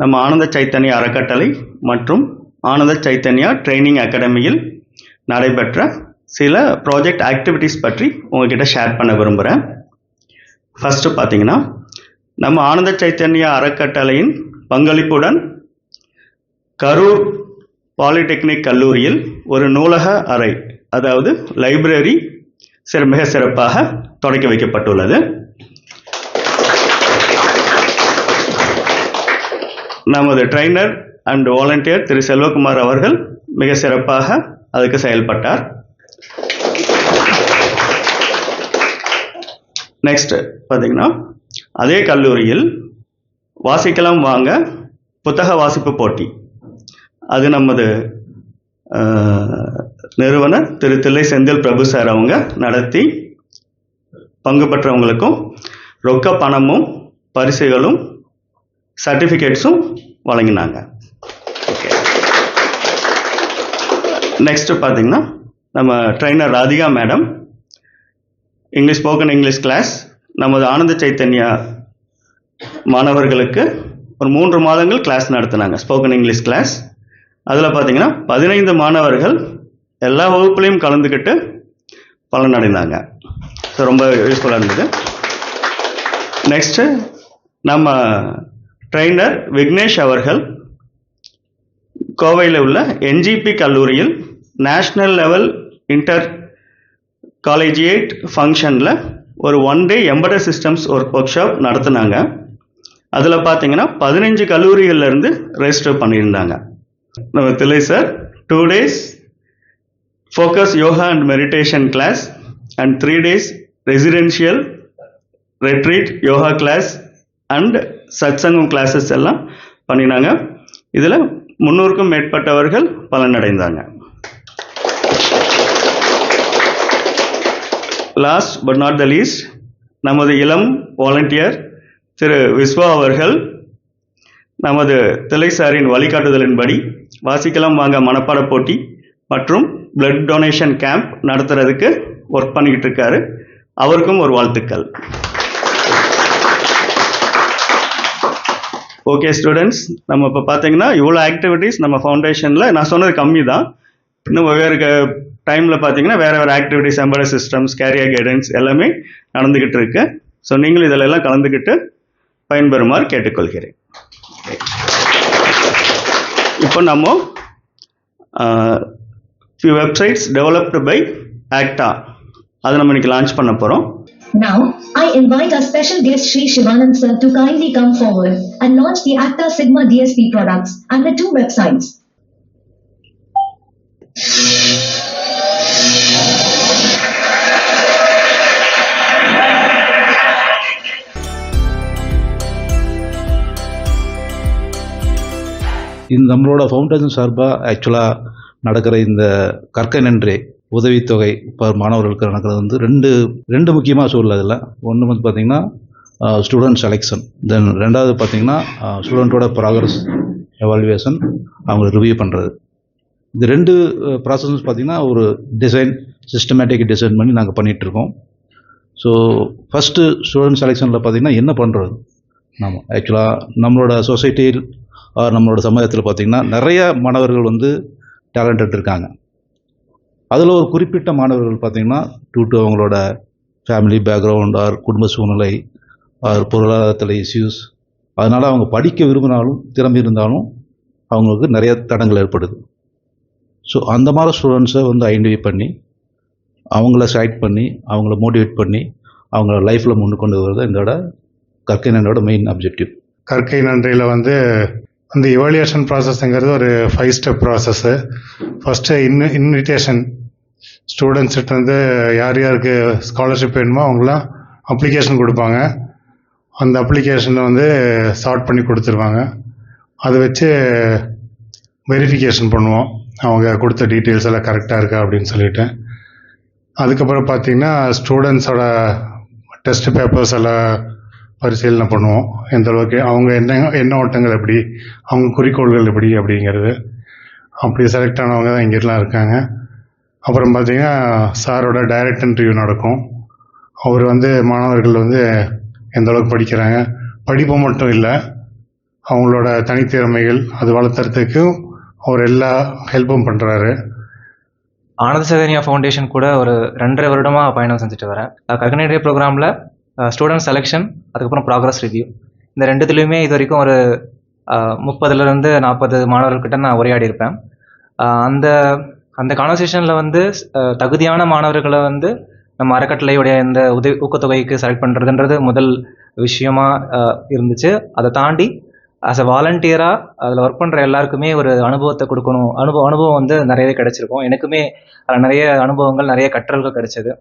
நம்ம ஆனந்த சைத்தன்யா அறக்கட்டளை மற்றும் ஆனந்த சைத்தன்யா ட்ரைனிங் அகாடமியில் நடைபெற்ற சில ப்ராஜெக்ட் ஆக்டிவிட்டீஸ் பற்றி உங்ககிட்ட ஷேர் பண்ண விரும்புகிறேன். ஃபஸ்ட்டு பார்த்தீங்கன்னா, நம்ம ஆனந்த சைத்தன்யா அறக்கட்டளையின் பங்களிப்புடன் கரூர் பாலிடெக்னிக் கல்லூரியில் ஒரு நூலக அறை, அதாவது லைப்ரரி மிக சிறப்பாக தொடங்கி வைக்கப்பட்டுள்ளது. நமது ட்ரைனர் அண்ட் வாலண்டியர் திரு செல்வகுமார் அவர்கள் மிக சிறப்பாக அதுக்கு செயல்பட்டார். நெக்ஸ்ட் பார்த்தீங்கன்னா, அதே கல்லூரியில் வாசிக்கலாம் வாங்க புத்தக வாசிப்பு போட்டி, அது நமது நிறுவனர் திரு தில்லை செந்தில் பிரபு சார் அவங்க நடத்தி பங்கு பெற்றவங்களுக்கும் ரொக்க பணமும் பரிசுகளும் சர்டிஃபிகேட்ஸும் வழங்கினாங்க. ஓகே, நெக்ஸ்ட் பார்த்தீங்கன்னா, நம்ம trainer Radhika madam spoken English class நமது ஆனந்த சைத்தன்யா மாணவர்களுக்கு ஒரு 3 மாதங்கள் கிளாஸ் நடத்தினாங்க, ஸ்போக்கன் இங்கிலீஷ் கிளாஸ். அதில் பார்த்தீங்கன்னா 15 மாணவர்கள் எல்லா வகுப்புலையும் கலந்துக்கிட்டு பலனடைந்தாங்க. ஸோ ரொம்ப யூஸ்ஃபுல்லாக இருந்தது. நெக்ஸ்ட்டு நம்ம ட்ரைனர் விக்னேஷ் அவர்கள் கோவையில் உள்ள என்ஜிபி கல்லூரியில் நேஷ்னல் லெவல் இன்டர் காலேஜியேட் ஃபங்க்ஷனில் ஒரு 1 day embedded systems workshop நடத்தினாங்க. அதில் பார்த்தீங்கன்னா 15 கல்லூரிகள்லேருந்து ரெஜிஸ்டர் பண்ணியிருந்தாங்க. நம்ம Thillai sir 2 days focus yoga and meditation class and 3 days residential retreat yoga class and சத்சங்கம் கிளாஸஸ் எல்லாம் பண்ணினாங்க. இதில் 300க்கும் மேற்பட்டவர்கள் பலனடைந்தாங்க. Last but not the least, நமது இளம் வாலண்டியர் திரு விஸ்வா அவர்கள் நமது தில்லை சாரின் வழிகாட்டுதலின்படி வாசிக்கலாம் வாங்க மனப்பாட போட்டி மற்றும் பிளட் டொனேஷன் கேம்ப் நடத்துறதுக்கு ஒர்க் பண்ணிக்கிட்டு இருக்காரு. அவருக்கும் ஒரு வாழ்த்துக்கள். ஓகே ஸ்டூடெண்ட்ஸ், நம்ம இப்போ பார்த்தீங்கன்னா இவ்வளோ ஆக்டிவிட்டீஸ் நம்ம ஃபவுண்டேஷனில், நான் சொன்னது கம்மி தான், இன்னும் வெவ்வேறு டைமில் பார்த்தீங்கன்னா வேறு வேறு activities, embedded systems, carrier guidance எல்லாமே நடந்துக்கிட்டு இருக்கு. ஸோ நீங்களும் இதில் எல்லாம் கலந்துக்கிட்டு பயன்பெறுமாறு கேட்டுக்கொள்கிறேன். இப்போ நம்ம few websites developed by ACTA, அதை நம்ம இன்னைக்கு லான்ச் பண்ண போகிறோம். Now, I invite our special guest Sri Shivanand sir to kindly come forward and launch the ACTA Sigma DSP products and the 2 websites. இந்த நம்மளோட ஃபவுண்டேஷன் சார்பாக ஆக்சுவலாக நடக்கிற இந்த கற்க நன்றே உதவித்தொகை மாணவர்களுக்கு நடக்கிறது வந்து ரெண்டு முக்கியமாக சூழல். அதில் ஒன்று வந்து பார்த்திங்கன்னா ஸ்டூடெண்ட் செலெக்ஷன், தென் ரெண்டாவது பார்த்திங்கன்னா ஸ்டூடெண்ட்டோட ப்ராக்ரஸ் எவாலுவேஷன், அவங்க ரிவ்யூ பண்ணுறது. இந்த 2 ப்ராசஸ் பார்த்திங்கன்னா ஒரு சிஸ்டமேட்டிக் டிசைன் பண்ணி நாங்கள் பண்ணிகிட்ருக்கோம். ஸோ ஃபஸ்ட்டு ஸ்டூடெண்ட் செலெக்ஷனில் பார்த்திங்கன்னா என்ன பண்ணுறது, நம்ம ஆக்சுவலாக நம்மளோட சொசைட்டியில் நம்மளோட சமுதாயத்தில் பார்த்திங்கன்னா நிறைய மாணவர்கள் வந்து டேலண்டட் இருக்காங்க. அதில் ஒரு குறிப்பிட்ட மாணவர்கள் பார்த்திங்கன்னா டு அவங்களோட ஃபேமிலி பேக்ரவுண்ட் ஆர் குடும்ப சூழ்நிலை ஆர் பொருளாதாரத்தில் இஷ்யூஸ், அதனால் அவங்க படிக்க விரும்பினாலும் திறமை இருந்தாலும் அவங்களுக்கு நிறைய தடங்கள் ஏற்படுது. ஸோ அந்த மாதிரி ஸ்டூடெண்ட்ஸை வந்து ஐடென்டிஃபை பண்ணி அவங்கள செலக்ட் பண்ணி அவங்கள மோட்டிவேட் பண்ணி அவங்கள லைஃப்பில் முன்னு கொண்டு வருது இதோட கற்கை நன்றியோட மெயின் அப்ஜெக்டிவ். கற்கை நன்றியில் வந்து அந்த இவாலுவேஷன் ப்ராசஸ்ங்கிறது ஒரு 5 ஸ்டெப் ப்ராசஸ்ஸு. ஃபஸ்ட்டு இன்விடேஷன், ஸ்டூடெண்ட்ஸ்கிட்ட வந்து யார் யாருக்கு ஸ்காலர்ஷிப் வேணுமோ அவங்களாம் அப்ளிகேஷன் கொடுப்பாங்க. அந்த அப்ளிகேஷனை வந்து சார்ட் பண்ணி கொடுத்துருவாங்க. அதை வச்சு வெரிஃபிகேஷன் பண்ணுவோம், அவங்க கொடுத்த டீட்டெயில்ஸ் எல்லாம் கரெக்டாக இருக்கா அப்படின்னு சொல்லிட்டு. அதுக்கப்புறம் பார்த்திங்கன்னா ஸ்டூடெண்ட்ஸோட டெஸ்ட் பேப்பர்ஸ் எல்லாம் பரிசீலனை பண்ணுவோம். எந்த அளவுக்கு அவங்க என்ன ஓட்டங்கள் எப்படி, அவங்க குறிக்கோள்கள் எப்படி அப்படிங்கிறது. அப்படி செலக்ட் ஆனவங்க தான் இங்கெல்லாம் இருக்காங்க. அப்புறம் பார்த்திங்கன்னா சாரோட டைரக்ட் இன்டர்வியூ நடக்கும். அவர் வந்து மாணவர்கள் வந்து எந்த அளவுக்கு படிக்கிறாங்க, படிப்பு மட்டும் இல்லை, அவங்களோட தனித்திறமைகள் அது வளர்த்துறதுக்கும் அவர் எல்லா ஹெல்ப்பும் பண்ணுறாரு. ஆனந்த சதன்யா ஃபவுண்டேஷன் கூட ஒரு 2.5 வருடமாக பயணம் செஞ்சுட்டு வரேன். கர்கனென்ட்ரே ப்ரோக்ராமில் ஸ்டூடெண்ட் செலெக்ஷன், அதுக்கப்புறம் ப்ராக்ரஸ் ரிவ்யூ, இந்த ரெண்டுத்துலேயுமே இது வரைக்கும் ஒரு 30லேருந்து 40 மாணவர்கள்கிட்ட நான் உரையாடி இருப்பேன். அந்த அந்த கான்வர்சேஷனில் வந்து தகுதியான மாணவர்களை வந்து நம்ம அறக்கட்டளையுடைய இந்த ஊக்கத்தொகைக்கு செலக்ட் பண்ணுறதுன்றது முதல் விஷயமா இருந்துச்சு. அதை தாண்டி ஆஸ் அ வாலண்டியராக அதில் ஒர்க் பண்ணுற எல்லாருக்குமே ஒரு அனுபவத்தை கொடுக்கணும். அனுபவம் வந்து நிறையவே கிடைச்சிருக்கும். எனக்குமே அதில் நிறைய அனுபவங்கள், நிறைய கற்றல்கள் கிடைச்சது.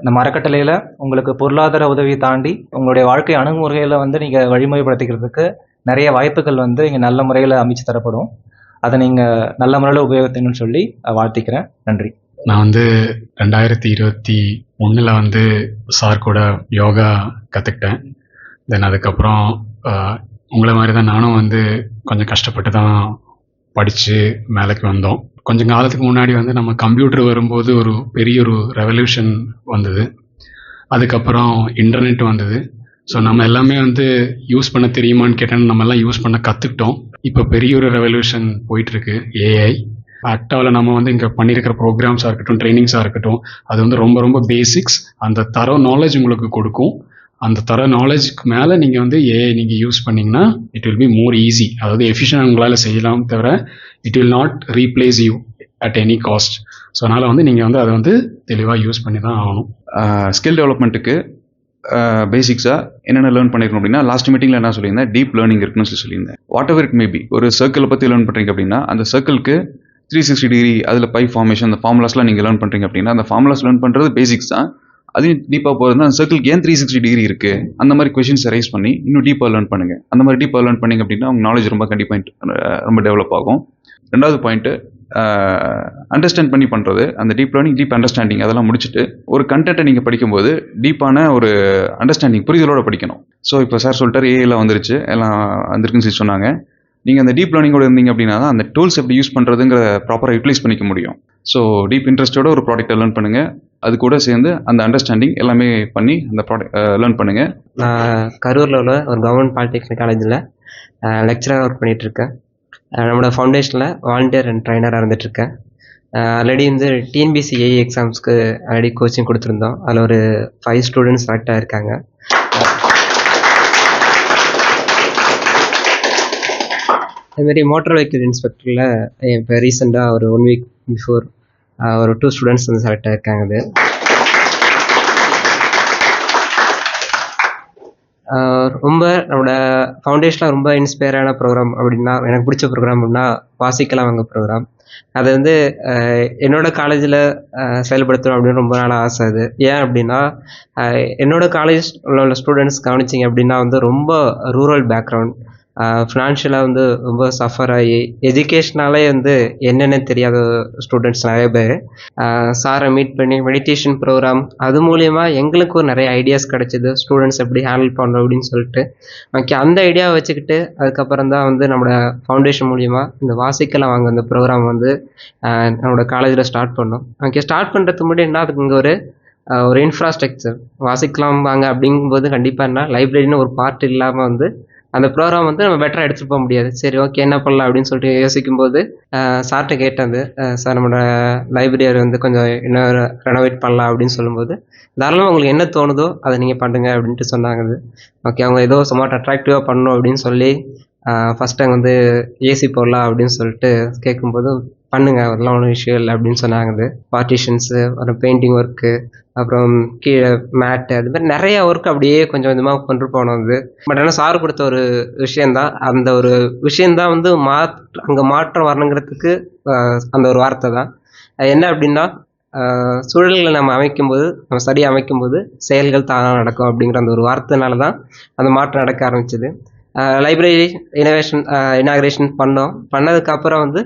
நம்ம அறக்கட்டளையில் உங்களுக்கு பொருளாதார உதவி தாண்டி உங்களுடைய வாழ்க்கை அணுகுமுறையில் வந்து நீங்கள் வழிமுறைப்படுத்திக்கிறதுக்கு நிறைய வாய்ப்புகள் வந்து இங்கே நல்ல முறையில் அமைச்சு தரப்படும். அதை நீங்கள் நல்ல முறையில் உபயோகித்தீங்கன்னு சொல்லி வாழ்த்திக்கிறேன். நன்றி. நான் வந்து 2021 வந்து சார் கூட யோகா கற்றுக்கிட்டேன். தென் அதுக்கப்புறம் உங்களை மாதிரி தான் நானும் வந்து கொஞ்சம் கஷ்டப்பட்டு தான் படித்து மேலைக்கு வந்தோம். கொஞ்சம் காலத்துக்கு முன்னாடி வந்து நம்ம கம்ப்யூட்டர் வரும்போது ஒரு பெரிய ஒரு ரெவல்யூஷன் வந்தது. அதுக்கப்புறம் இன்டர்நெட் வந்தது. ஸோ நம்ம எல்லாமே வந்து யூஸ் பண்ண தெரியுமான்னு கேட்டோன்னா நம்ம எல்லாம் யூஸ் பண்ண கற்றுக்கிட்டோம். இப்போ பெரிய ஒரு ரெவல்யூஷன் போயிட்டுருக்கு, ஏஐ. ஆக்டாவில் நம்ம வந்து இங்கே பண்ணியிருக்கிற ப்ரோக்ராம்ஸாக இருக்கட்டும், ட்ரைனிங்ஸாக இருக்கட்டும், அது வந்து ரொம்ப ரொம்ப பேசிக்ஸ். அந்த தர நாலேஜ் உங்களுக்கு கொடுக்கும். அந்த தர நாலேஜுக்கு மேலே நீங்கள் வந்து ஏஐ நீங்கள் யூஸ் பண்ணிங்கன்னா it will be more easy. அதாவது எஃபிஷியன்ட் உங்களால் செய்யலாம், தவிர it will not replace you at any cost. So அதனால் வந்து நீங்கள் வந்து அதை வந்து தெளிவாக யூஸ் பண்ணி தான் ஆகணும். ஸ்கில் டெவலப்மெண்ட்டுக்கு பேசிக்ஸாக என்னென்ன லேர்ன் பண்ணியிருக்கோம் அப்படின்னா, லாஸ்ட் மீட்டிங்கில் என்ன சொல்லியிருந்தேன், டீப் லேர்னிங் இருக்குன்னு சொல்லியிருந்தேன். வாட் எவர் இட் மேபி, ஒரு சர்க்கிளை பற்றி லேர்ன் பண்ணுறீங்க அப்படின்னா அந்த சர்க்கிளுக்கு 360 டிகிரி அதில் பை ஃபார்மேஷன், அந்த ஃபார்முலாஸ்லாம் நீங்கள் லேர்ன் பண்ணுறீங்க அப்படின்னா அந்த ஃபார்முலாஸ் லேர்ன் பண்ணுறது பேசிக்ஸ் தான். அதையும் டீப்பாக போகிறதுனா அந்த சர்க்கிளுக்கு ஏன் 360 டிகிரி இருக்குது, அந்த மாதிரி கொஷின்ஸை ரைஸ் பண்ணி இன்னும் டீப்பாக லேர்ன் பண்ணுங்கள். அந்த மாதிரி டீப்பாக லேர்ன் பண்ணிங்க அப்படின்னா உங்கள் நாலேஜ் ரொம்ப கண்டிப்பாக ரொம்ப டெவலப் ஆகும். ரெண்டாவது பாயிண்ட்டு, அண்டர்ஸ்டாண்ட் பண்ணி பண்ணுறது. அந்த டீப் லேர்னிங், டீப் அண்டர்ஸ்டாண்டிங் அதெல்லாம் முடிச்சுட்டு ஒரு கண்டென்ட்டை நீங்கள் படிக்கும்போது டீப்பான ஒரு அண்டர்ஸ்டாண்டிங், புரிதலோடு படிக்கணும். ஸோ இப்போ சார் சொல்லிட்டார் ஏஐலாம் வந்துருச்சு, எல்லாம் வந்துருக்குன்னு சொல்லி சொன்னாங்க. நீங்கள் அந்த டீப் லேர்னிங்கோட இருந்தீங்க அப்படின்னா தான் அந்த டூல்ஸ் எப்படி யூஸ் பண்ணுறதுங்கிற ப்ராப்பராக யூட்டிலைஸ் பண்ணிக்க முடியும். ஸோ டீப் இன்ட்ரெஸ்ட்டோட ஒரு ப்ராடக்ட்டை லேர்ன் பண்ணுங்கள். அது கூட சேர்ந்து அந்த அண்டர்ஸ்டாண்டிங் எல்லாமே பண்ணி அந்த ப்ராடக்ட் லேர்ன் பண்ணுங்கள். நான் கரூரில் உள்ள ஒரு கவர்மெண்ட் பாலிடெக்னிக் காலேஜில் லெக்சராக ஒர்க் பண்ணிகிட்ருக்கேன். நம்மளோட ஃபவுண்டேஷனில் வாலண்டியர் அண்ட் ட்ரைனராக இருந்துகிட்ருக்கேன். ஆல்ரெடி வந்து டிஎன்பிசி ஏஇ எக்ஸாம்ஸ்க்கு ஆல்ரெடி கோச்சிங் கொடுத்துருந்தோம். அதில் ஒரு 5 ஸ்டூடெண்ட்ஸ் செலக்ட் ஆகிருக்காங்க. அதுமாரி மோட்டார் வெஹிக்கிள் இன்ஸ்பெக்டரில் இப்போ ரீசெண்டாக ஒரு 1 வீக் பிஃபோர் ஒரு 2 ஸ்டூடெண்ட்ஸ் வந்து செலக்ட் ஆகிருக்காங்க. அது ரொம்ப நம்மளோட ஃபவுண்டேஷனில் ரொம்ப இன்ஸ்பயரான ப்ரோக்ராம் அப்படின்னா, எனக்கு பிடிச்ச ப்ரோக்ராம் அப்படின்னா வாசிக்கலாம் வாங்க ப்ரோக்ராம். அது வந்து என்னோட காலேஜில் செயல்படுத்தணும் அப்படின்னு ரொம்ப நாள் ஆசை. அது ஏன் அப்படின்னா, என்னோட காலேஜ் உள்ள ஸ்டூடெண்ட்ஸ் கவனிச்சிங்க அப்படின்னா வந்து ரொம்ப ரூரல் பேக்ரவுண்ட், ஃபினான்ஷியலாக வந்து ரொம்ப சஃபர் ஆகி எஜுகேஷ்னாலே வந்து என்னென்னு தெரியாத ஸ்டூடெண்ட்ஸ் நிறைய பேர். சாரை மீட் பண்ணி மெடிடேஷன் ப்ரோக்ராம் அது மூலயமா எங்களுக்கு ஒரு நிறைய ஐடியாஸ் கிடச்சிது, ஸ்டூடெண்ட்ஸ் எப்படி ஹேண்டில் பண்ணணும் அப்படின்னு சொல்லிட்டு. ஓகே, அந்த ஐடியாவை வச்சுக்கிட்டு அதுக்கப்புறம் தான் வந்து நம்மளோட ஃபவுண்டேஷன் மூலிமா இந்த வாசிக்கலாம் வாங்க இந்த ப்ரோக்ராம் வந்து நம்மளோட காலேஜில் ஸ்டார்ட் பண்ணோம். ஓகே, ஸ்டார்ட் பண்ணுறதுக்கு முன்னாடி என்ன, அதுக்கு இங்கே ஒரு இன்ஃப்ராஸ்ட்ரக்சர் வாசிக்கலாம் வாங்க அப்படிங்கும்போது கண்டிப்பாக என்ன லைப்ரரின்னு ஒரு பார்ட் இல்லாமல் வந்து அந்த ப்ரோக்ராம் வந்து நம்ம பெட்டராக எடுத்துகிட்டு போக முடியாது. சரி, ஓகே, என்ன பண்ணலாம் அப்படின்னு சொல்லிட்டு யோசிக்கும்போது சார்கிட்ட கேட்டேன். சார் நம்மளோட லைப்ரரி வந்து கொஞ்சம் இன்னும் ரெனோவேட் பண்ணலாம் அப்படின்னு சொல்லும்போது, தாராளமாக உங்களுக்கு என்ன தோணுதோ அதை நீங்கள் பண்ணுங்க அப்படின்ட்டு சொன்னாங்க. ஓகே, அவங்க ஏதோ சும்மா அட்ராக்டிவாக பண்ணணும் அப்படின்னு சொல்லி ஃபஸ்ட் டைம் வந்து ஏசி போடலாம் அப்படின்னு சொல்லிட்டு கேட்கும்போது, பண்ணுங்க அதெல்லாம் ஒன்றும் விஷயம் இல்லை அப்படின்னு சொன்னாங்க. பார்ட்டிஷன்ஸு, அப்புறம் பெயிண்டிங் ஒர்க்கு, அப்புறம் கீழே மேட்டு, அது மாதிரி நிறையா ஒர்க் அப்படியே கொஞ்சம் கொஞ்சமாக கொண்டு போனோம். பட் ஆனால் சார் கொடுத்த ஒரு விஷயந்தான், அந்த ஒரு விஷயந்தான் வந்து அங்கே மாற்றம் வரணுங்கிறதுக்கு அந்த ஒரு வார்த்தை தான். என்ன அப்படின்னா, சூழல்களை நம்ம அமைக்கும்போது, நம்ம சரியாக அமைக்கும்போது செயல்கள் தானாக நடக்கும் அப்படிங்கிற அந்த ஒரு வார்த்தைனால தான் அந்த மாற்றம் நடக்க ஆரம்பிச்சிது. லைப்ரரி இனாக்ரேஷன் பண்ணதுக்கப்புறம் வந்து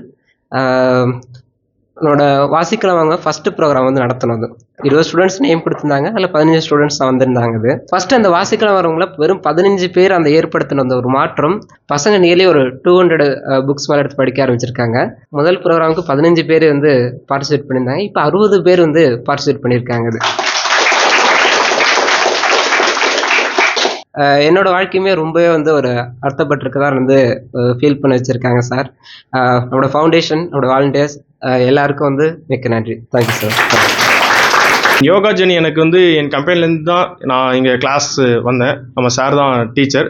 என்னோட வாசிக்கலாம் வாங்க ஃபஸ்ட்டு ப்ரோக்ராம் வந்து நடத்தினது. 20 ஸ்டூடெண்ட்ஸ் நேம் கொடுத்துருந்தாங்க, அதில் 15 ஸ்டூடெண்ட்ஸ் தான் வந்திருந்தாங்க. ஃபஸ்ட்டு அந்த வாசிக்கலாம் வரவங்கள வெறும் 15 பேர் அந்த ஏற்படுத்தின அந்த ஒரு மாற்றம், பசங்க நியர்லி ஒரு 200 புக்ஸ் மேலே எடுத்து படிக்க ஆரம்பிச்சிருக்காங்க. முதல் ப்ரோக்ராமுக்கு 15 பேர் வந்து பார்ட்டிசிபேட் பண்ணியிருந்தாங்க, இப்போ 60 பேர் வந்து பார்ட்டிசிபேட் பண்ணியிருக்காங்க. என்னோட வாழ்க்கையுமே ரொம்பவே வந்து ஒரு அர்த்தப்பட்டிருக்கதான் வந்து ஃபீல் பண்ண வச்சுருக்காங்க சார். நம்மளோட ஃபவுண்டேஷன், நம்மளோட வாலண்டியர்ஸ் எல்லாருக்கும் வந்து மிக்க நன்றி. Thank you sir. யோகா ஜெர்னி எனக்கு வந்து என் கம்பெனிலேருந்து தான் நான் இங்கே கிளாஸ் வந்தேன். நம்ம சார் தான் டீச்சர்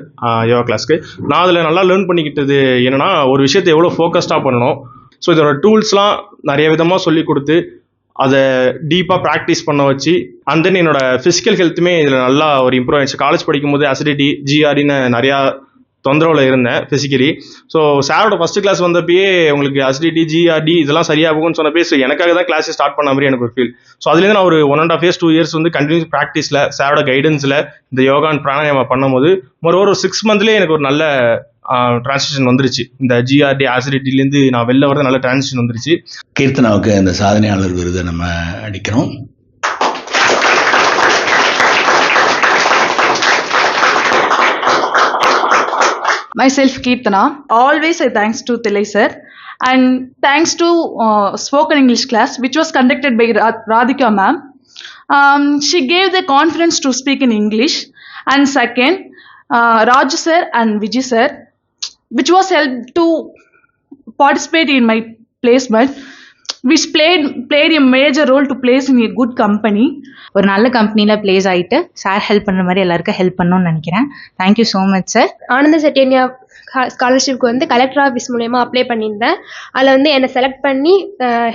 யோகா கிளாஸ்க்கு. நான் அதில் நல்லா லேர்ன் பண்ணிக்கிட்டது என்னென்னா, ஒரு விஷயத்தை எவ்வளோ ஃபோக்கஸ்டாக பண்ணணும். ஸோ இதோட டூல்ஸ்லாம் நிறைய விதமாக சொல்லி கொடுத்து அதை டீப்பாக ப்ராக்டிஸ் பண்ண வச்சு அண்ட் தென் என்னோட ஃபிசிக்கல் ஹெல்த்துமே இதில் நல்லா ஒரு இம்ப்ரூவ் ஆயிடுச்சு. காலேஜ் படிக்கும்போது அசிடிட்டி, ஜிஆர்டின்னு நிறையா தொந்தரவில் இருந்தேன் ஃபிசிக்கலி. ஸோ சாரோட ஃபஸ்ட்டு கிளாஸ் வந்தப்பயே உங்களுக்கு அசிடிட்டி, ஜிஆர்டி இதெல்லாம் சரியாகும்னு சொன்னப்பே ஸோ எனக்காக தான் கிளாஸை ஸ்டார்ட் பண்ண மாதிரி எனக்கு ஒரு ஃபீல். ஸோ அதுலேருந்து நான் ஒரு 1.5 years 2 years வந்து கண்டினியூஸ் ப்ராக்டிஸில் சாரோட கைடன்ஸில் இந்த யோகா அண்ட் பிராணாயாமா பண்ணும்போது ஒரு 6 monthலேயே எனக்கு ஒரு நல்ல டிரான்சிஷன் வந்துருச்சு. இந்த ஜிஆர்டி அசிடிட்டிலேருந்து நான் வெளில வரது நல்ல டிரான்சிஷன் வந்துருச்சு. கீர்த்தனாவுக்கு அந்த சாதனையாளர் விருதை நம்ம அளிக்கிறோம். Myself Kirtana. Always I thanks to Tillai sir and thanks to spoken English class which was conducted by Radhika ma'am. She gave the confidence to speak in English. And second, Raju sir and Vijay sir which was helped to participate in my placement which played a major role to place in a good company. ஒரு நல்ல கம்பெனியில் place ஆகிட்டு sir help பண்ணுற மாதிரி எல்லாருக்கும் help பண்ணணும்னு நினைக்கிறேன். Thank you so much sir. ஆனந்த செட்டியன்யா ஸ்காலர்ஷிப்க்கு வந்து கலெக்டர் ஆஃபீஸ் மூலயமா அப்ளை பண்ணியிருந்தேன். அதில் வந்து என்னை செலக்ட் பண்ணி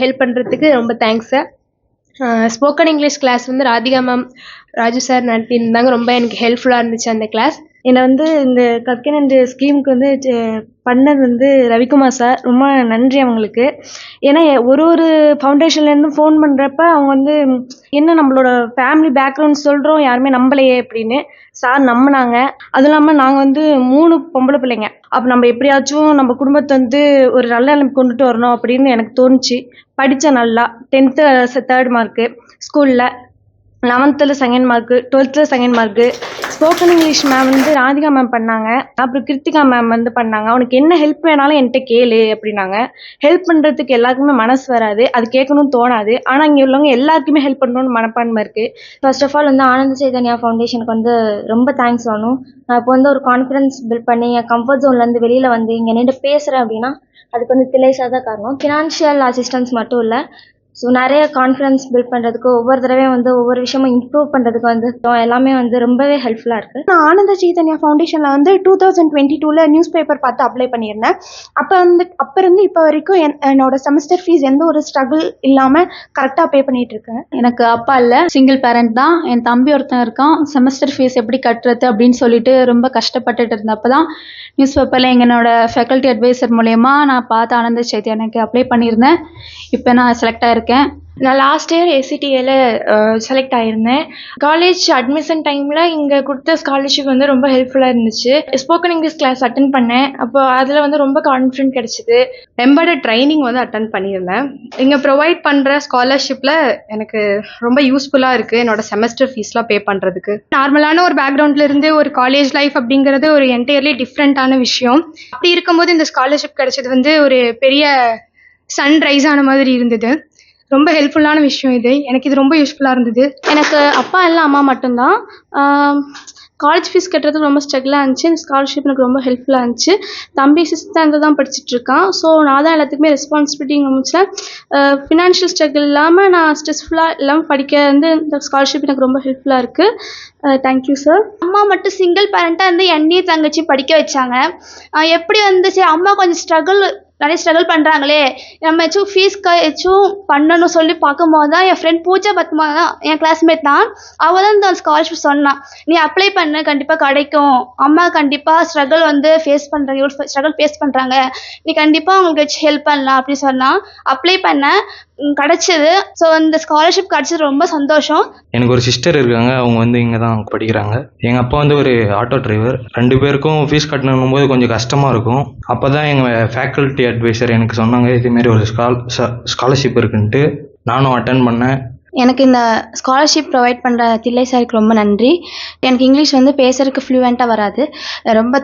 ஹெல்ப் பண்ணுறதுக்கு ரொம்ப thanks sir. Spoken English class வந்து ராதிகா மேம், ராஜு சார் நடத்தியிருந்தாங்க. ரொம்ப எனக்கு ஹெல்ப்ஃபுல்லாக இருந்துச்சு அந்த கிளாஸ். என்னை வந்து இந்த கற்கன் என்ற ஸ்கீமுக்கு வந்து பண்ணது வந்து ரவிக்குமார் சார். ரொம்ப நன்றி அவங்களுக்கு. ஏன்னா ஒரு ஃபவுண்டேஷன்லேருந்து ஃபோன் பண்ணுறப்ப அவங்க வந்து என்ன நம்மளோட ஃபேமிலி பேக்ரவுண்ட் சொல்கிறோம் யாருமே நம்பலையே அப்படின்னு சார் நம்பினாங்க. அதுவும் இல்லாமல் நாங்கள் வந்து 3 பொம்பளை பிள்ளைங்க. அப்போ நம்ம எப்படியாச்சும் நம்ம குடும்பத்தை வந்து ஒரு நல்ல நிலைமை கொண்டுட்டு வரணும் அப்படின்னு எனக்கு தோணுச்சு. படித்தேன் நல்லா. 10th 3rd மார்க்கு, ஸ்கூலில் 11th 2nd mark, 12th 2nd mark. Spoken English ma'am வந்து ராதிகா மேம் பண்ணாங்க. அப்புறம் கிருத்திகா மேம் வந்து பண்ணாங்க. உனக்கு என்ன ஹெல்ப் வேணாலும் என்கிட்ட கேளு அப்படின்னாங்க. ஹெல்ப் பண்ணுறதுக்கு எல்லாருக்குமே மனசு வராது, அது கேட்கணும்னு தோணாது. ஆனால் இங்கே உள்ளவங்க எல்லாருக்குமே ஹெல்ப் பண்ணணும்னு மனப்பான்மை இருக்குது. ஃபர்ஸ்ட் ஆஃப் ஆல் வந்து ஆனந்த சைதன்யா ஃபவுண்டேஷனுக்கு வந்து ரொம்ப தேங்க்ஸ் சொல்லணும். நான் இப்போ வந்து ஒரு கான்ஃபிடன்ஸ் பில்ட் பண்ணி என் கம்ஃபர்ட் ஜோன்லேருந்து வெளியில் வந்து இங்கே நின்று பேசுகிறேன் அப்படின்னா அதுக்கு வந்து திலேஷாக தான் காரணம். ஃபினான்ஷியல் அசிஸ்டன்ஸ் மட்டும் இல்லை, ஸோ நிறைய கான்ஃபிடன்ஸ் பில்ட் பண்ணுறதுக்கு ஒவ்வொரு தடவையும் வந்து ஒவ்வொரு விஷயமும் இம்ப்ரூவ் பண்ணுறதுக்கு வந்து எல்லாமே வந்து ரொம்பவே ஹெல்ப்ஃபுல்லாக இருக்குது. நான் ஆனந்த சைதன்யா ஃபவுண்டேஷனில் வந்து 2022 நியூஸ் பேப்பர் பார்த்து அப்ளை பண்ணியிருந்தேன். அப்போ இருந்து இப்போ வரைக்கும் என்னோட செமஸ்டர் ஃபீஸ் எந்த ஒரு ஸ்ட்ரகிள் இல்லாமல் கரெக்டாக பே பண்ணிட்டு இருக்கேன். எனக்கு அப்பா இல்லை, சிங்கிள் பேரண்ட் தான். என் தம்பி ஒருத்தன் இருக்கான். செமஸ்டர் ஃபீஸ் எப்படி கட்டுறது அப்படின்னு சொல்லிட்டு ரொம்ப கஷ்டப்பட்டுட்டு இருந்தப்போ தான் நியூஸ் பேப்பரில் என்னோட ஃபேக்கல்ட்டி அட்வைசர் மூலயமா நான் பார்த்து ஆனந்த சைதன்யாக்கு அப்ளை பண்ணியிருந்தேன். இப்போ நான் செலக்ட் ஆகிருக்கேன். நான் லாஸ்ட் இயர் ACTAல செலக்ட் ஆகியிருந்தேன். காலேஜ் அட்மிஷன் டைமில் இங்கே கொடுத்த ஸ்காலர்ஷிப் வந்து ரொம்ப ஹெல்ப்ஃபுல்லாக இருந்துச்சு. ஸ்போக்கன் இங்கிலீஷ் கிளாஸ் அட்டன் பண்ணேன். அப்போ அதில் வந்து ரொம்ப கான்ஃபிடென்ட் கிடச்சிது. எம்பாய்டர் ட்ரைனிங் வந்து அட்டன் பண்ணியிருந்தேன். இங்கே ப்ரொவைட் பண்ணுற ஸ்காலர்ஷிப்பில் எனக்கு ரொம்ப யூஸ்ஃபுல்லாக இருக்குது என்னோட செமஸ்டர் ஃபீஸ்லாம் பே பண்ணுறதுக்கு. நார்மலான ஒரு பேக்ரவுண்ட்லேருந்து ஒரு காலேஜ் லைஃப் அப்படிங்கிறது ஒரு என்டையர்லி டிஃப்ரெண்ட்டான விஷயம். அப்படி இருக்கும்போது இந்த ஸ்காலர்ஷிப் கிடச்சது வந்து ஒரு பெரிய சன்ரைஸ் ஆன மாதிரி இருந்தது. ரொம்ப ஹெல்ப்ஃபுல்லான விஷயம் இது. எனக்கு இது ரொம்ப யூஸ்ஃபுல்லாக இருந்தது. எனக்கு அப்பா இல்லை, அம்மா மட்டும்தான். காலேஜ் ஃபீஸ் கட்டுறதுக்கு ரொம்ப ஸ்ட்ரகிளாக இருந்துச்சு. இந்த ஸ்காலர்ஷிப் எனக்கு ரொம்ப ஹெல்ப்ஃபுல்லாக இருந்துச்சு. தம்பி 6th standard தான் படிச்சுட்ருக்கான். ஸோ நான் தான் எல்லாத்துக்குமே ரெஸ்பான்சிபிலிட்டிங்க முடிச்சேன். ஃபினான்ஷியல் ஸ்ட்ரகிள் இல்லாமல் நான் ஸ்ட்ரெஸ்ஃபுல்லாக இல்லாமல் படிக்க வந்து இந்த ஸ்காலர்ஷிப் எனக்கு ரொம்ப ஹெல்ப்ஃபுல்லாக இருக்குது. Thank you sir. அம்மா மட்டும் சிங்கிள் பேரண்ட்டாக இருந்து என்னையும் தங்கச்சி படிக்க வச்சாங்க. எப்படி வந்து சரி அம்மா கொஞ்சம் நிறைய ஸ்ட்ரகிள் பண்ணுறாங்களே, நம்ம ஏச்சும் ஃபீஸ்க்கு ஏச்சும் பண்ணணும் சொல்லி பார்க்கும்போது தான் என் ஃப்ரெண்ட் பூஜா பத்மா தான், என் கிளாஸ்மேட் தான், அவள் தான் இந்த ஸ்காலர்ஷிப் சொன்னான். நீ அப்ளை பண்ண கண்டிப்பாக கிடைக்கும், அம்மா கண்டிப்பாக ஸ்ட்ரகிள் வந்து ஸ்ட்ரகிள் ஃபேஸ் பண்ணுறாங்க, நீ கண்டிப்பாக அவங்களுக்கு வச்சு ஹெல்ப் பண்ணலாம் அப்படின்னு சொன்னான். அப்ளை பண்ணேன், கிடச்சிது. ஸோ இந்த ஸ்காலர்ஷிப் கிடச்சது ரொம்ப சந்தோஷம். எனக்கு ஒரு சிஸ்டர் இருக்காங்க. அவங்க வந்து இங்கே தான் படிக்கிறாங்க. எங்கள் அப்பா வந்து ஒரு ஆட்டோ டிரைவர். 2 பேருக்கும் ஃபீஸ் கட்டணும் போது கொஞ்சம் கஷ்டமாக இருக்கும். அப்போ தான் எங்கள் ஃபேக்கல்ட்டி அட்வைசர் எனக்கு சொன்னாங்க இதுமாரி ஒரு ஸ்காலர்ஷிப் இருக்குன்ட்டு. நானும் அட்டன் பண்ணேன். எனக்கு இந்த ஸ்காலர்ஷிப் ப்ரொவைட் பண்ணுற தில்லை சாருக்கு ரொம்ப நன்றி. எனக்கு இங்கிலீஷ் வந்து பேசுறதுக்கு ஃப்ளூவெண்ட்டாக வராது, ரொம்ப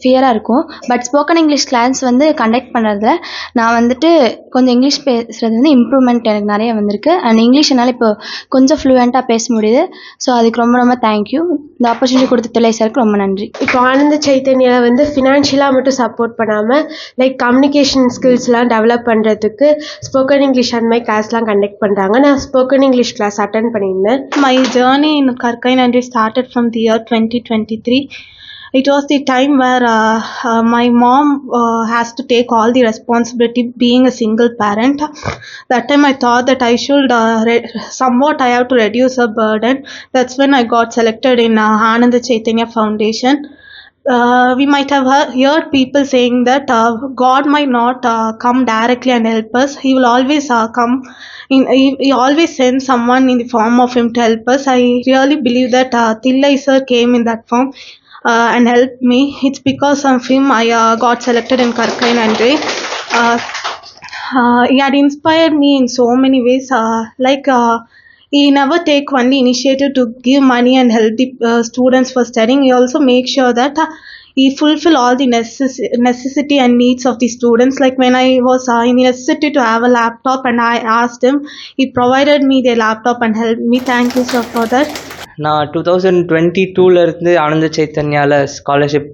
ஃபியராக இருக்கும். பட் ஸ்போக்கன் இங்கிலீஷ் கிளாஸ் வந்து கண்டக்ட் பண்ணுறதுல நான் வந்துட்டு கொஞ்சம் இங்கிலீஷ் பேசுகிறது வந்து இம்ப்ரூவ்மெண்ட் எனக்கு நிறைய வந்திருக்கு. அண்ட் இங்கிலீஷ் என்னால் இப்போ கொஞ்சம் ஃப்ளூவெண்ட்டாக பேச முடியுது. ஸோ அதுக்கு ரொம்ப ரொம்ப தேங்க்யூ. இந்த ஆப்பர்ச்சுனிட்டி கொடுத்த தில்லை சாருக்கு ரொம்ப நன்றி. இப்போ ஆனந்த சைத்தன்யாவில் வந்து ஃபினான்ஷியலாக மட்டும் சப்போர்ட் பண்ணாமல் லைக் கம்யூனிகேஷன் ஸ்கில்ஸ்லாம் டெவலப் பண்ணுறதுக்கு ஸ்போக்கன் இங்கிலீஷ் அந்த மாதிரி கிளாஸ்லாம் கண்டக்ட் பண்ணுறாங்க. நான் ஸ்போக்கன் இங்கிலீஷ் கிளாஸ் அட்டென்ட் பண்ணியிருந்தேன். My journey in Karkai Nandri started from the year 2023. It was the time where my mom has to take all the responsibility being a single parent. That time I thought that I should somewhat I have to reduce her burden. That's when I got selected in Ananda Chaitanya Foundation. We might have heard people saying that God might not come directly and help us. He will always come in. He always sends someone in the form of him to help us. I really believe that Thillai sir came in that form and helped me. It's because of him I got selected in Karkai Nandri. He had inspired me in so many ways. He never take only initiative to give money and help the students for studying. He also make sure that he fulfill all the necessity and needs of the students. Like when I was in necessity to have a laptop and I asked him, he provided me the laptop and helped me. Thank you sir for that. நான் 2022 இருந்து ஆனந்த சைத்தன்யாவில் scholarship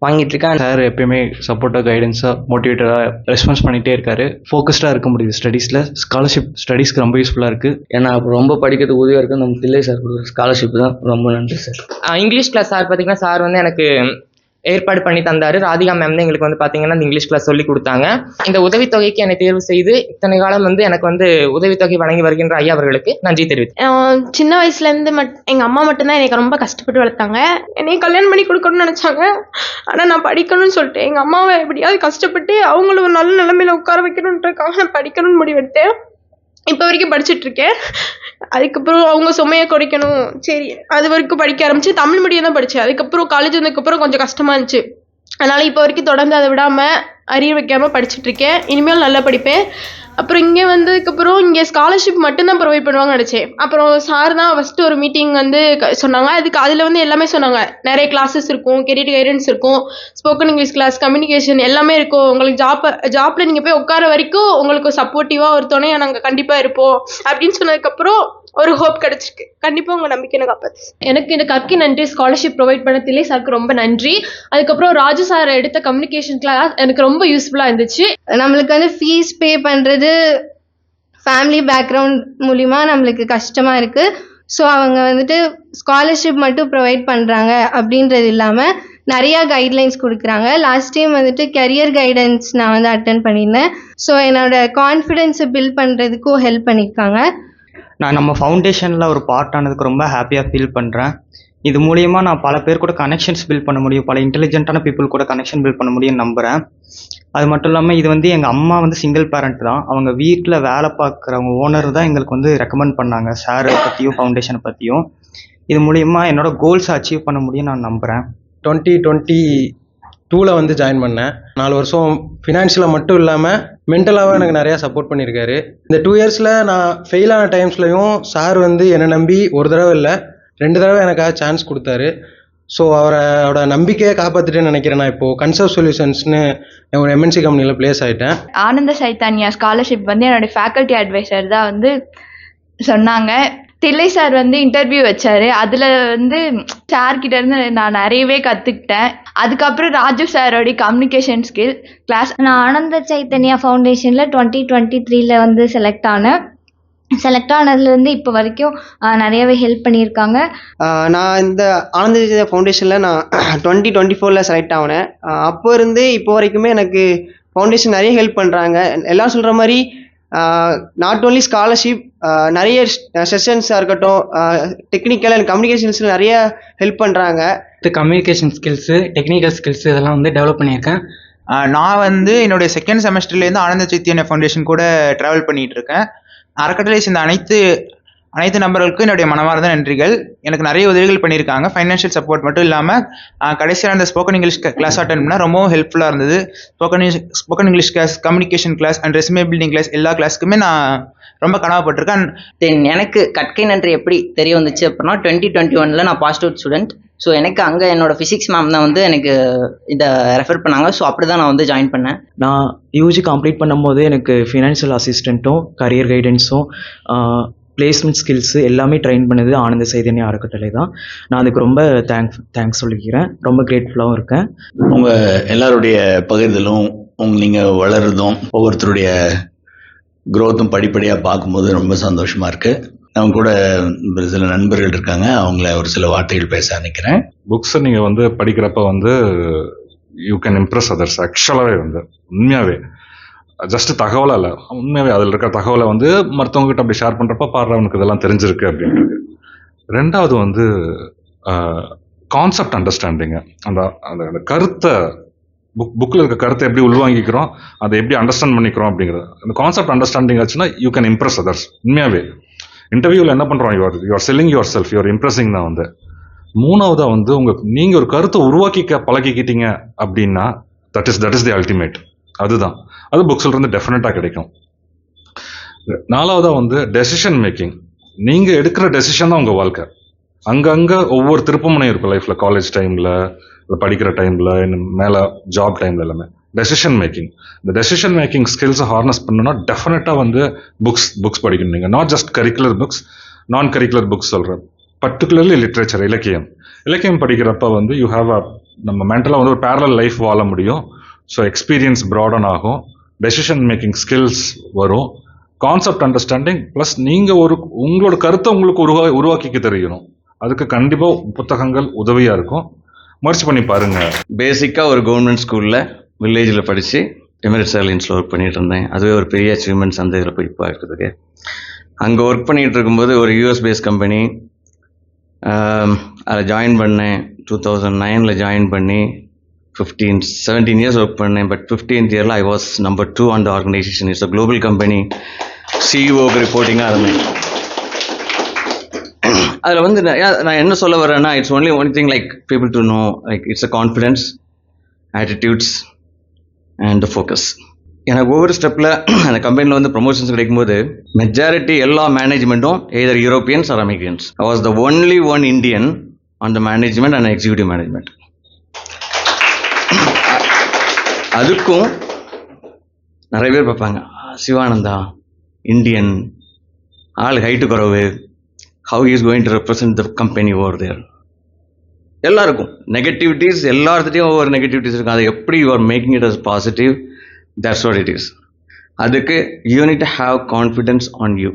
வாங்கிட்டு இருக்கேன். Sir எப்பயுமே சப்போர்ட்டாக கைடன்ஸாக மோட்டிவேட்டடாக response பண்ணிகிட்டே இருக்காரு. ஃபோக்கஸ்டாக இருக்க முடியுது ஸ்டடீஸில். ஸ்காலர்ஷிப் ஸ்டடீஸ்க்கு ரொம்ப யூஸ்ஃபுல்லாக இருக்குது. ஏன்னா ரொம்ப படிக்கிறதுக்கு உதவியாக இருக்குது. நம்ம தில்லை சார் கொடுக்குற ஸ்காலர்ஷிப் தான். ரொம்ப நன்றி சார். இங்கிலீஷ் கிளாஸ் சார் பார்த்தீங்கன்னா சார் வந்து எனக்கு ஏற்பாடு பண்ணி தந்தார். ராதிகா மேம் தான் எங்களுக்கு வந்து பார்த்தீங்கன்னா இந்த இங்கிலீஷ் கிளாஸ் சொல்லி கொடுத்தாங்க. இந்த உதவித்தொகைக்கு என்னை தேர்வு செய்து இத்தனை காலம் வந்து எனக்கு வந்து உதவித்தொகை வழங்கி வருகின்ற ஐயா அவர்களுக்கு நன்றி தெரிவித்தேன். சின்ன வயசுலேருந்து எங்கள் அம்மா மட்டும்தான் எனக்கு ரொம்ப கஷ்டப்பட்டு வளர்த்தாங்க. என்னையும் கல்யாணம் பண்ணி கொடுக்கணும்னு நினச்சாங்க. ஆனால் நான் படிக்கணும்னு சொல்லிட்டு எங்கள் அம்மாவை எப்படியாவது கஷ்டப்பட்டு அவங்கள ஒரு நல்ல நிலைமையில உட்கார வைக்கணுன்றதுக்காக நான் படிக்கணும்னு முடிவெடுத்தேன். இப்போ வரைக்கும் படிச்சுட்ருக்கேன். அதுக்கப்புறம் அவங்க சுமையை குறைக்கணும், சரி அது வரைக்கும் படிக்க ஆரம்பிச்சு தமிழ் மீடியம் தான் படித்தேன். அதுக்கப்புறம் காலேஜ் வந்ததுக்கப்புறம் கொஞ்சம் கஷ்டமாக இருந்துச்சு. அதனால் இப்போ வரைக்கும் தொடர்ந்து அதை விடாமல் அரியர் வைக்காமல் படிச்சுட்ருக்கேன். இனிமேல் நல்லா படிப்பேன். அப்புறம் இங்கே வந்ததுக்கப்புறம் இங்கே ஸ்காலர்ஷிப் மட்டும்தான் ப்ரொவைட் பண்ணுவாங்கன்னு நினச்சேன். அப்புறம் சார் தான் ஃபஸ்ட்டு ஒரு மீட்டிங் வந்து சொன்னாங்க. அதில் வந்து எல்லாமே சொன்னாங்க. நிறைய கிளாஸஸ் இருக்கும், கெரியர் கைடன்ஸ் இருக்கும், ஸ்போக்கன் இங்கிலீஷ் கிளாஸ், கம்யூனிகேஷன் எல்லாமே இருக்கும். உங்களுக்கு ஜாப்பில் நீங்கள் போய் உட்கார வரைக்கும் உங்களுக்கு சப்போர்ட்டிவாக ஒரு துணையாக நாங்கள் கண்டிப்பாக இருப்போம் அப்படின்னு சொன்னதுக்கப்புறம் ஒரு ஹோப் கிடச்சிருக்கு. கண்டிப்பாக உங்கள் நம்பிக்கை எனக்கு காப்பாற்று. எனக்கு இந்த கற்கை நன்றி ஸ்காலர்ஷிப் ப்ரொவைட் பண்ண தில்லை சாருக்கு ரொம்ப நன்றி. அதுக்கப்புறம் ராஜு சார் எடுத்த கம்யூனிகேஷன் கிளாஸ் எனக்கு ரொம்ப யூஸ்ஃபுல்லாக இருந்துச்சு. நம்மளுக்கு வந்து ஃபீஸ் பே பண்ணுறது ஃபேமிலி பேக்ரவுண்ட் மூலிமா நம்மளுக்கு கஷ்டமாக இருக்குது. ஸோ அவங்க வந்துட்டு ஸ்காலர்ஷிப் மட்டும் ப்ரொவைட் பண்ணுறாங்க அப்படின்றது இல்லாமல் நிறையா கைட்லைன்ஸ் கொடுக்குறாங்க. லாஸ்ட் டைம் வந்துட்டு கெரியர் கைடன்ஸ் நான் வந்து அட்டென்ட் பண்ணியிருந்தேன். ஸோ என்னோடய கான்ஃபிடென்ஸை பில்ட் பண்ணுறதுக்கும் ஹெல்ப் பண்ணியிருக்காங்க. நான் நம்ம ஃபவுண்டேஷனில் ஒரு பார்ட் ஆனதுக்கு ரொம்ப ஹாப்பியாக ஃபீல் பண்ணுறேன். இது மூலியமாக நான் பல பேர் கூட கனெக்ஷன்ஸ் பில்ட் பண்ண முடியும், பல இன்டெலிஜென்ட்டான பீப்புள் கூட கனெக்ஷன் பில்ட் பண்ண முடியும்னு நம்புகிறேன். அது மட்டும் இல்லாமல் இது வந்து எங்கள் அம்மா வந்து சிங்கிள் பேரண்ட் தான். அவங்க வீட்டில் வேலை பார்க்குறவங்க ஓனர் தான் எங்களுக்கு வந்து ரெக்கமெண்ட் பண்ணாங்க சாரை பற்றியும் ஃபவுண்டேஷனை பற்றியும். இது மூலியமாக என்னோட கோல்ஸை அச்சீவ் பண்ண முடியும் நான் நம்புகிறேன். 2022 வந்து ஜாயின் பண்ணேன். 4 வருஷம் ஃபினான்ஷியலாக மட்டும் இல்லாமல் மென்டலாகவும் எனக்கு நிறையா சப்போர்ட் பண்ணியிருக்காரு. இந்த 2 இயர்ஸில் நான் ஃபெயிலான டைம்ஸ்லையும் சார் வந்து என்னை நம்பி ஒரு தடவை இல்லை 2 தடவை எனக்காக சான்ஸ் கொடுத்தாரு. ஸோ அவரோட நம்பிக்கையை காப்பாற்றிட்டேன்னு நினைக்கிறேன். நான் இப்போது கன்சர்வ் சொல்யூஷன்ஸ்னு ஒரு எம்என்சி கம்பெனியில் பிளேஸ் ஆகிட்டேன். ஆனந்த சைத்தன்யா ஸ்காலர்ஷிப் வந்து என்னோடய ஃபேக்கல்ட்டி அட்வைசர் தான் வந்து சொன்னாங்க. தில்லை சார் வந்து இன்டர்வியூ வச்சார். அதில் வந்து சார்கிட்டேருந்து நான் நிறையவே கற்றுக்கிட்டேன். அதுக்கப்புறம் ராஜு சாரோடைய கம்யூனிகேஷன் ஸ்கில் கிளாஸ். நான் ஆனந்த சைத்தன்யா ஃபவுண்டேஷனில் 2023 வந்து செலக்ட் ஆனதுலேருந்து இப்போ வரைக்கும் நிறையவே ஹெல்ப் பண்ணியிருக்காங்க. நான் இந்த ஆனந்த சைத்தன்யா ஃபவுண்டேஷனில் நான் 2024 செலக்ட் ஆகினேன். அப்போ இருந்து இப்போ வரைக்குமே எனக்கு ஃபவுண்டேஷன் நிறைய ஹெல்ப் பண்ணுறாங்க. எல்லாம் சொல்கிற மாதிரி நாட் ஓன்லி ஸ்காலர்ஷிப், நிறைய செஷன்ஸாக இருக்கட்டும், டெக்னிக்கல் அண்ட் கம்யூனிகேஷன்ஸில் நிறைய ஹெல்ப் பண்ணுறாங்க. கம்யூனிகேஷன் ஸ்கில்ஸு, டெக்னிக்கல் ஸ்கில்ஸ் இதெல்லாம் வந்து டெவலப் பண்ணியிருக்கேன். நான் வந்து என்னுடைய செகண்ட் செமஸ்டர்லேருந்து ஆனந்த சைத்தன்யா ஃபவுண்டேஷன் கூட ட்ராவல் பண்ணிகிட்டு இருக்கேன். அறக்கட்டளை சேர்ந்த அனைத்து நபர்களுக்கும் என்னுடைய மனமார்ந்த நன்றிகள். எனக்கு நிறைய உதவிகள் பண்ணியிருக்காங்க. ஃபைனான்ஷியல் சப்போர்ட் மட்டும் இல்லாமல் கடைசியாக அந்த ஸ்போக்கன் இங்கிலீஷ் கிளாஸ் அட்டென்ட் பண்ணால் ரொம்பவும் ஹெல்ப்ஃபுல்லாக இருந்தது. Spoken English class, communication class and resume building class எல்லா கிளாஸுக்குமே நான் ரொம்ப கனவுப்பட்டிருக்கேன். தென் எனக்கு கற்கை நன்றி எப்படி தெரிய வந்துச்சு அப்படின்னா 2021 நான் பாஸ்ட் அவுட் ஸ்டூடெண்ட். ஸோ எனக்கு அங்கே என்னோட ஃபிசிக்ஸ் மேம் தான் வந்து எனக்கு இதை ரெஃபர் பண்ணாங்க. ஸோ அப்படி தான் நான் வந்து ஜாயின் பண்ணேன். நான் யூஜி கம்ப்ளீட் பண்ணும்போது எனக்கு ஃபினான்ஷியல் அசிஸ்டண்ட்டும் கரியர் கைடன்ஸும் பிளேஸ்மெண்ட் ஸ்கில்ஸு எல்லாமே ட்ரெயின் பண்ணது ஆனந்த சைதன்யா அறக்கட்டளை தான். நான் அதுக்கு ரொம்ப தேங்க்ஸ் சொல்லிக்கிறேன். ரொம்ப கிரேட்ஃபுல்லாகவும் இருக்கேன். உங்கள் எல்லாருடைய பகிர்தலும் நீங்கள் வளருதும் ஒவ்வொருத்தருடைய க்ரோத்தும் படிப்படியாக பார்க்கும்போது ரொம்ப சந்தோஷமாக இருக்குது. அவங்க கூட ஒரு சில நண்பர்கள் இருக்காங்க, அவங்கள ஒரு சில வார்த்தைகள் பேச நினைக்கிறேன். புக்ஸை நீங்கள் வந்து படிக்கிறப்ப வந்து யூ கேன் இம்ப்ரெஸ் அதர்ஸ். ஆக்சுவலாகவே வந்து உண்மையாகவே ஜஸ்ட் தகவலாக இல்லை, உண்மையாகவே அதில் இருக்கிற தகவலை வந்து மற்றவங்ககிட்ட அப்படி ஷேர் பண்ணுறப்ப பாடுறவனுக்கு இதெல்லாம் தெரிஞ்சிருக்கு அப்படின்றது. ரெண்டாவது வந்து கான்செப்ட் அண்டர்ஸ்டாண்டிங்கு, அந்த அந்த கருத்தை புக்கில் இருக்க கருத்தை எப்படி உள்வாங்கிக்கிறோம், அதை எப்படி அண்டர்ஸ்டாண்ட் பண்ணிக்கிறோம் அப்படிங்கிறது. அந்த கான்செப்ட் அண்டர்ஸ்டாண்டிங் ஆச்சுன்னா யூ கேன் இம்ப்ரெஸ் அதர்ஸ். உண்மையாகவே இன்டர்வியூவில் என்ன பண்ணுறோம், you're selling your self, your impressing தான் வந்து. மூணாவதாக வந்து நீங்கள் ஒரு கருத்தை உருவாக்கிக்க பழகிக்கிட்டீங்க அப்படின்னா தட் இஸ் தி அல்டிமேட். அதுதான் அது புக்ஸில் இருந்து டெஃபினட்டாக கிடைக்கும். நாலாவதாக வந்து டெசிஷன் மேக்கிங். நீங்கள் எடுக்கிற டெசிஷன் தான் உங்கள் வாழ்க்கை. அங்கங்கே ஒவ்வொரு திருப்பமுனையும் இருக்கும் லைஃப்பில், காலேஜ் டைமில், படிக்கிற டைமில், மேலே ஜாப் டைமில் எல்லாமே டெசிஷன் மேக்கிங். இந்த டெசிஷன் மேக்கிங் ஸ்கில்ஸை ஹார்னஸ் பண்ணணும்னா டெஃபினட்டாக வந்து புக்ஸ் படிக்கணும். நீங்கள் நாட் ஜஸ்ட் கரிக்குலர் புக்ஸ், நான் கரிக்குலர் புக்ஸ் சொல்கிறேன். பர்டிகுலர்லி லிட்ரேச்சர், இலக்கியம் படிக்கிறப்ப வந்து யூ ஹாவ் நம்ம மென்டலாக வந்து ஒரு பேரலல் லைஃப் வாழ முடியும். ஸோ எக்ஸ்பீரியன்ஸ் ப்ராடன் ஆகும், டெசிஷன் மேக்கிங் ஸ்கில்ஸ் வரும், கான்செப்ட் அண்டர்ஸ்டாண்டிங் ப்ளஸ் நீங்கள் உங்களோட கருத்தை உங்களுக்கு உருவாக்கிக்க தெரியணும். அதுக்கு கண்டிப்பாக புத்தகங்கள் உதவியாக இருக்கும். முயற்சி பண்ணி பாருங்கள். பேசிக்காக ஒரு கவர்மெண்ட் ஸ்கூலில் வில்லேஜில் படித்து எமிரேட்ஸ் ஏர்லைன்ஸில் ஒர்க் பண்ணிகிட்டு இருந்தேன். அதுவே ஒரு பெரிய அச்சீவ்மெண்ட்ஸ் அந்த இதில் போய் பார்க்குறதுக்கு. அங்கே ஒர்க் பண்ணிகிட்டு இருக்கும்போது ஒரு யூஎஸ் பேஸ் கம்பெனி அதில் ஜாயின் பண்ணேன். 2009 ஜாயின் பண்ணி 17 years ஒர்க் பண்ணேன். But 15th year I was number 2 on the organization. It's a global company. சிஇஓக்கு ரிப்போர்ட்டிங்காக இருந்தேன். அதில் வந்து நான் என்ன சொல்ல வரேன்னா, it's only one thing like people to know, like it's a confidence, attitudes and the focus. எனக்கு ஒவ்வொரு ஸ்டெப்பில் அந்த கம்பெனியில் வந்து ப்ரொமோஷன்ஸ் கிடைக்கும்போது மெஜாரிட்டி எல்லா மேனேஜ்மெண்ட்டும் either Europeans or Americans. I was the only one Indian on the management and executive management. அதுக்கும் நிறைய பேர் பார்ப்பாங்க, சிவானந்தா இந்தியன், ஆள் ஹைட்டு குறவு, how he is going to represent the company over there. எல்லாருக்கும் நெகட்டிவிட்டிஸ், எல்லாத்துலேயும் ஒவ்வொரு நெகட்டிவிட்டிஸ் இருக்கும். அதை எப்படி you are making it as positive, that's what it is. அதுக்கு you need to have confidence on you.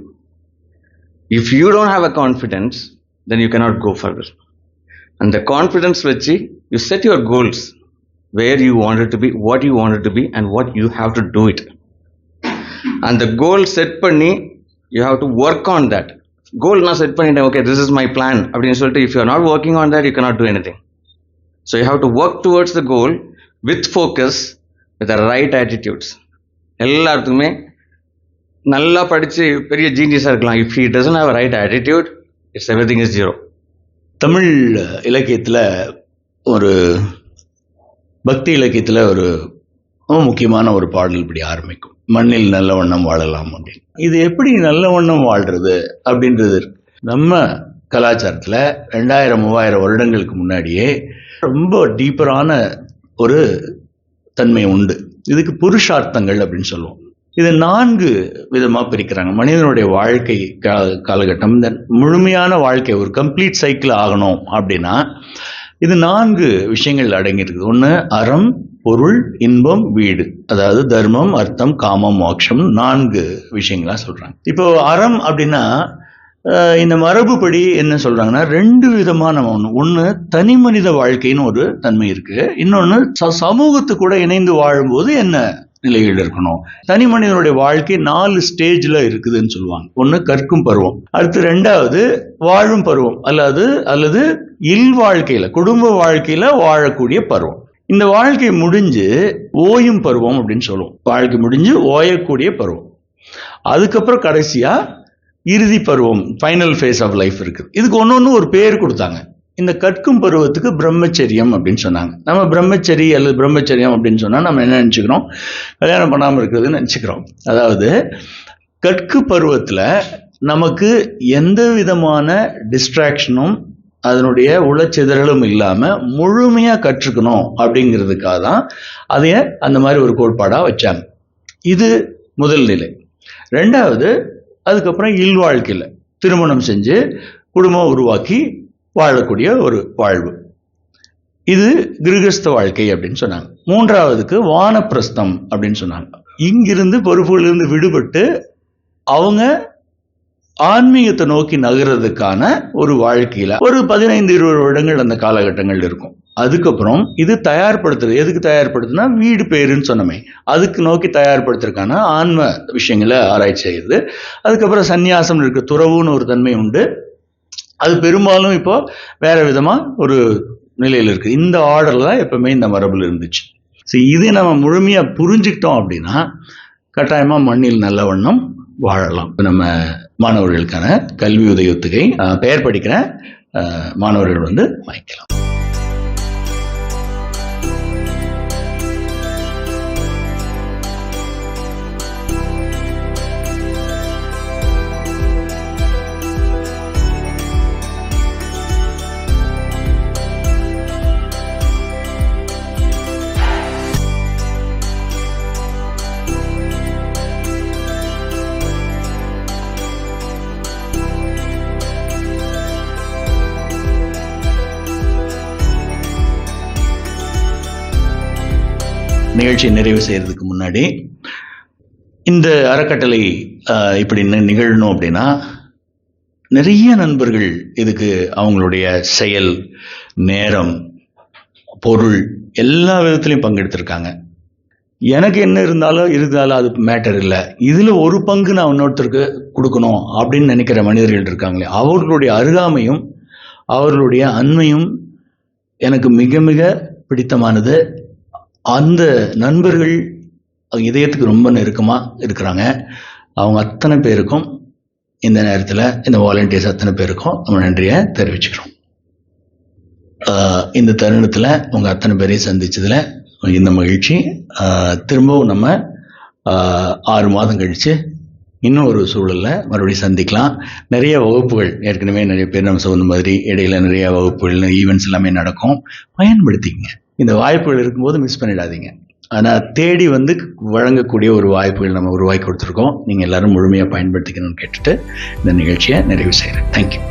If you don't have a confidence then you cannot go further. அந்த confidence வச்சு you set your goals, where you want it to be, what you want it to be, and what you have to do it. And the goal set பண்ணி you have to work on that. Goal நான் set பண்ணிட்டேன், okay this is my plan அப்படின்னு சொல்லிட்டு if you are not working on that you cannot do anything. So you have to work towards the goal with focus, with the right attitudes. எல்லாத்துக்குமே நல்லா படித்து பெரிய ஜீனியஸாக இருக்கலாம், if he doesn't have a right attitude, it's everything is zero. Tamil இலக்கியத்தில் ஒரு பக்தி இலக்கியத்தில் ஒரு முக்கியமான ஒரு பாடல் இப்படி ஆரம்பிக்கும், மண்ணில் நல்ல வண்ணம் வாழலாம் அப்படின்னு. இது எப்படி நல்ல வண்ணம் வாழ்றது அப்படின்றது நம்ம கலாச்சாரத்தில் 2000-3000 வருடங்களுக்கு முன்னாடியே ரொம்ப டீப்பரான ஒரு தன்மை உண்டு. இதுக்கு புருஷார்த்தங்கள் அப்படின்னு சொல்லுவோம். இது 4 விதமாக பிரிக்கிறாங்க. மனிதனுடைய வாழ்க்கை காலகட்டம், இந்த முழுமையான வாழ்க்கை ஒரு கம்ப்ளீட் சைக்கிள் ஆகணும் அப்படின்னா இது 4 விஷயங்கள் அடங்கியிருக்குது. ஒன்று அறம், பொருள், இன்பம், வீடு. அதாவது தர்மம், அர்த்தம், காமம், மோட்சம் 4 விஷயங்களா சொல்றாங்க. இப்போ அறம் அப்படின்னா இந்த மரபுப்படி என்ன சொல்றாங்கன்னா 2 விதமான ஒன்று தனி மனித வாழ்க்கைன்னு ஒரு தன்மை இருக்கு, இன்னொன்று சமூகத்து கூட இணைந்து வாழும்போது என்ன நிலைகள் இருக்கணும். தனி மனிதனுடைய வாழ்க்கை 4 ஸ்டேஜ்ல இருக்குதுன்னு சொல்லுவாங்க. ஒன்று கற்கும் பருவம், அடுத்து 2வது வாழும் பருவம், அல்லது இல் வாழ்க்கையில குடும்ப வாழ்க்கையில வாழக்கூடிய பருவம். இந்த வாழ்க்கை முடிஞ்சு ஓயும் பருவம் அப்படின்னு சொல்லுவோம். வாழ்க்கை முடிஞ்சு ஓயக்கூடிய பருவம். அதுக்கப்புறம் கடைசியா இறுதி பருவம், ஃபைனல் ஃபேஸ் ஆஃப் லைஃப் இருக்குது. இதுக்கு ஒன்னொன்னு ஒரு பேர் கொடுத்தாங்க. இந்த கற்கும் பருவத்துக்கு பிரம்மச்சரியம் அப்படின்னு சொன்னாங்க. நம்ம பிரம்மச்சரி அல்லது பிரம்மச்சரியம் அப்படின்னு சொன்னா நம்ம என்ன நினைச்சுக்கிறோம், கல்யாணம் பண்ணாமல் இருக்கிறதுன்னு நினைச்சுக்கிறோம். அதாவது கற்கு பருவத்தில் நமக்கு எந்த விதமான டிஸ்ட்ராக்ஷனும் அதனுடைய உளச்சிதறலும் இல்லாமல் முழுமையாக கற்றுக்கணும் அப்படிங்கிறதுக்காக தான் அதைய அந்த மாதிரி ஒரு கோட்பாடாக வச்சாங்க. இது முதல் நிலை. ரெண்டாவது, அதுக்கப்புறம் இல்வாழ்க்கையில் திருமணம் செஞ்சு குடும்பம் உருவாக்கி வாழக்கூடிய ஒரு வாழ்வு, இது கிருகஸ்த வாழ்க்கை அப்படின்னு சொன்னாங்க. மூன்றாவதுக்கு வானப்பிரஸ்தம் அப்படின்னு சொன்னாங்க. இங்கிருந்து பொறுப்புகளிலிருந்து விடுபட்டு அவங்க ஆன்மீகத்தை நோக்கி நகர்றதுக்கான ஒரு வாழ்க்கையில ஒரு 15-20 வருடங்கள் அந்த காலகட்டங்கள் இருக்கும். அதுக்கப்புறம் இது தயார்படுத்துறது, எதுக்கு தயார்படுத்துனா வீடு பேருன்னு சொன்னமே, அதுக்கு நோக்கி தயார்படுத்துறதுக்கான ஆன்ம விஷயங்களை ஆராய்ச்சி செய்யுது. அதுக்கப்புறம் சந்நியாசம் இருக்கு, துறவுன்னு ஒரு தன்மை உண்டு. அது பெரும்பாலும் இப்போ வேற விதமா ஒரு நிலையில் இருக்கு. இந்த ஆர்டர்ல தான் எப்பவுமே இந்த மரபுல இருந்துச்சு. சரி, இது நம்ம முழுமையா புரிஞ்சுக்கிட்டோம் அப்படின்னா கட்டாயமா மண்ணில் நல்ல வண்ணம் வாழலாம். நம்ம மாணவர்களுக்கான கல்வி உதவித்தொகை பெயர் படிக்கிற மாணவர்கள் வந்து வாங்கிக்கலாம். நிகழ்ச்சியை நிறைவு செய்யறதுக்கு முன்னாடி இந்த அறக்கட்டளை இப்படி நிகழணும் அப்படின்னா நிறைய நண்பர்கள் இதுக்கு அவங்களுடைய செயல், நேரம், பொருள் எல்லா விதத்திலையும் பங்கெடுத்திருக்காங்க. எனக்கு என்ன இருந்தாலும் அது மேட்டர் இல்லை, இதில் ஒரு பங்கு நான் இன்னொருத்தருக்கு கொடுக்கணும் அப்படின்னு நினைக்கிற மனிதர்கள் இருக்காங்களே, அவர்களுடைய அருகாமையும் அவர்களுடைய அண்மையும் எனக்கு மிக மிக பிடித்தமானது. அந்த நண்பர்கள் இதயத்துக்கு ரொம்ப நெருக்கமாக இருக்கிறாங்க. அவங்க அத்தனை பேருக்கும் இந்த நேரத்தில், இந்த வாலண்டியர்ஸ் அத்தனை பேருக்கும் நம்ம நன்றியை தெரிவிச்சுக்கிறோம். இந்த தருணத்தில் உங்கள் அத்தனை பேரையும் சந்திச்சதில் இந்த மகிழ்ச்சி. திரும்பவும் நம்ம 6 மாதம் கழித்து இன்னும் ஒரு சூழலில் மறுபடியும் சந்திக்கலாம். நிறைய வகுப்புகள் ஏற்கனவே நிறைய பேர் நம்ம சொன்ன மாதிரி இடையில நிறைய வகுப்புகள், ஈவெண்ட்ஸ் எல்லாமே நடக்கும். பயன்படுத்திக்கங்க. இந்த வாய்ப்புகள் இருக்கும்போது மிஸ் பண்ணிடாதீங்க. ஆனால் தேடி வந்து வழங்கக்கூடிய ஒரு வாய்ப்புகள் நம்ம உருவாக்கி கொடுத்துருக்கோம். நீங்கள் எல்லாரும் முழுமையாக பயன்படுத்திக்கணும்னு கேட்டுட்டு இந்த நிகழ்ச்சியை நிறைவு செய்கிறேன். தேங்க்யூ.